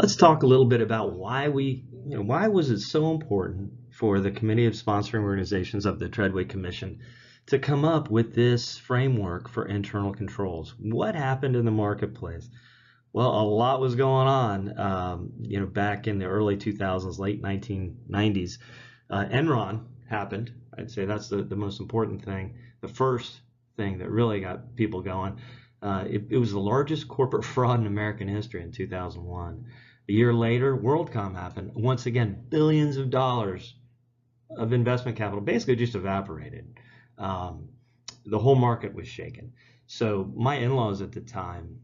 Let's talk a little bit about why was it so important for the Committee of Sponsoring Organizations of the Treadway Commission to come up with this framework for internal controls? What happened in the marketplace? Well, a lot was going on, back in the early 2000s, late 1990s. Enron happened. I'd say that's the most important thing. The first thing that really got people going. It was the largest corporate fraud in American history in 2001. A year later, WorldCom happened. Once again, billions of dollars of investment capital basically just evaporated. The whole market was shaken. So my in-laws at the time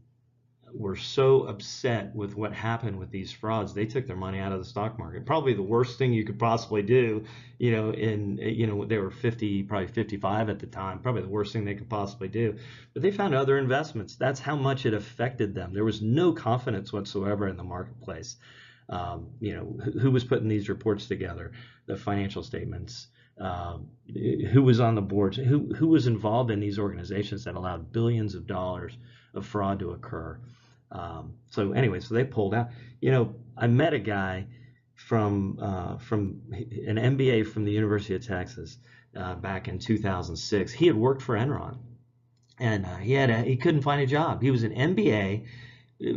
were so upset with what happened with these frauds, they took their money out of the stock market. Probably the worst thing you could possibly do, they were 50, probably 55 at the time, probably the worst thing they could possibly do. But they found other investments. That's how much it affected them. There was no confidence whatsoever in the marketplace. Who was putting these reports together, the financial statements, who was on the boards, who was involved in these organizations that allowed billions of dollars of fraud to occur. So they pulled out. I met a guy from an MBA from the University of Texas back in 2006. He had worked for Enron, and he couldn't find a job. He was an MBA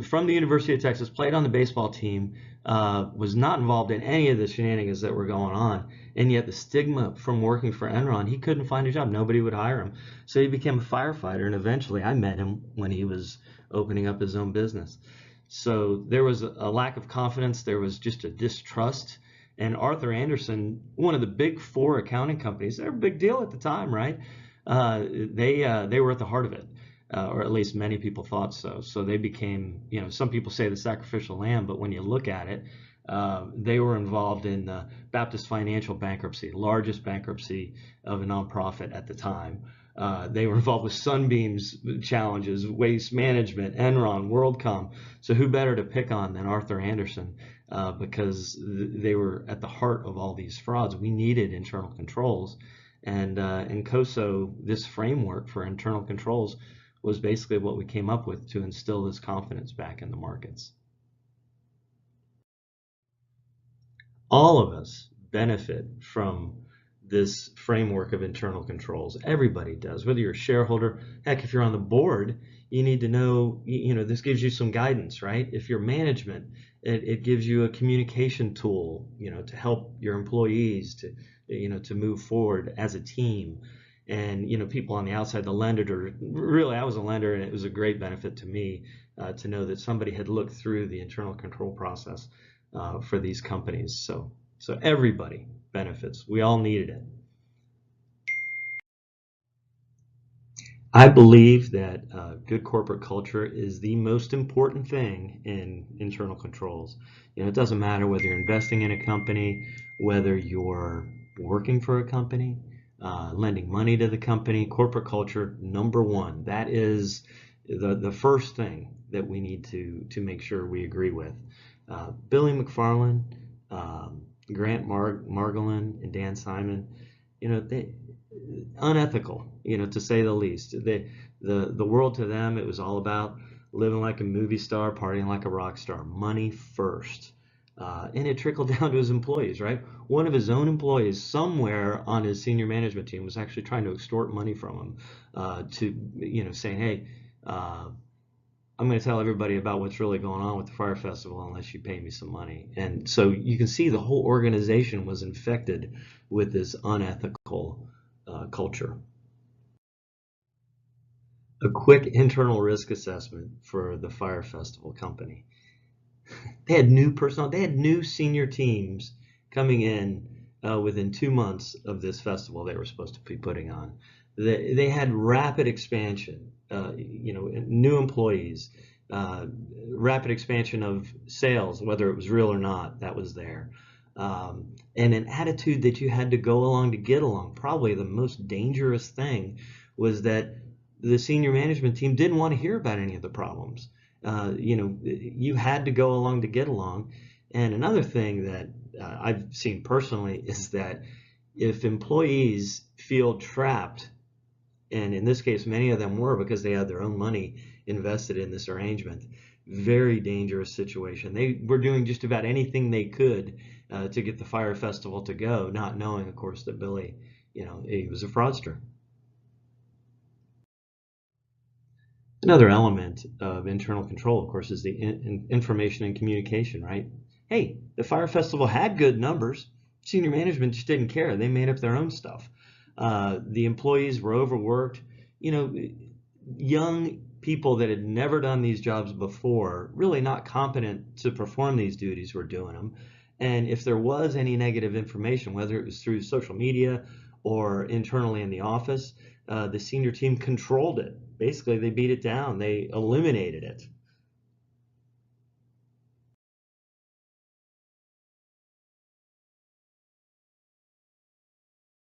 from the University of Texas, played on the baseball team, was not involved in any of the shenanigans that were going on, and yet the stigma from working for Enron, he couldn't find a job. Nobody would hire him. So he became a firefighter, and eventually I met him when he was opening up his own business. So there was a lack of confidence. There was just a distrust. And Arthur Andersen, one of the big four accounting companies, they're a big deal at the time, right? They were at the heart of it. Or at least many people thought so. So they became, some people say the sacrificial lamb, but when you look at it, they were involved in Baptist Financial bankruptcy, largest bankruptcy of a nonprofit at the time. They were involved with Sunbeam's challenges, waste management, Enron, WorldCom. So who better to pick on than Arthur Andersen, because they were at the heart of all these frauds. We needed internal controls, and COSO, this framework for internal controls, was basically what we came up with to instill this confidence back in the markets. All of us benefit from this framework of internal controls. Everybody does, whether you're a shareholder, heck, if you're on the board, you need to know, this gives you some guidance, right? If you're management, it gives you a communication tool, to help your employees to move forward as a team. And people on the outside, the lender, really, I was a lender, and it was a great benefit to me to know that somebody had looked through the internal control process for these companies. So everybody benefits. We all needed it. I believe that good corporate culture is the most important thing in internal controls. It doesn't matter whether you're investing in a company, whether you're working for a company, lending money to the company. Corporate culture, number one. That is the first thing that we need to make sure we agree with. Billy McFarland, Grant Margolin, and Dan Simon, they unethical, to say the least. The world to them, it was all about living like a movie star, partying like a rock star, money first. And it trickled down to his employees, right? One of his own employees somewhere on his senior management team was actually trying to extort money from him, saying, hey, I'm going to tell everybody about what's really going on with the Fyre Festival unless you pay me some money. And so you can see the whole organization was infected with this unethical culture. A quick internal risk assessment for the Fyre Festival company. They had new personnel. They had new senior teams coming in within 2 months of this festival they were supposed to be putting on. They had rapid expansion, new employees, rapid expansion of sales, whether it was real or not, that was there. And an attitude that you had to go along to get along. Probably the most dangerous thing was that the senior management team didn't want to hear about any of the problems. You had to go along to get along. And another thing that I've seen personally is that if employees feel trapped, and in this case, many of them were because they had their own money invested in this arrangement, Very dangerous situation. They were doing just about anything they could to get the Fyre Festival to go, not knowing, of course, that Billy, he was a fraudster. Another element of internal control, of course, is the information and communication, right? Hey, the Fyre Festival had good numbers. Senior management just didn't care. They made up their own stuff. The employees were overworked. You know, young people that had never done these jobs before, really not competent to perform these duties, were doing them. And if there was any negative information, whether it was through social media or internally in the office, the senior team controlled it. Basically, they beat it down. They eliminated it.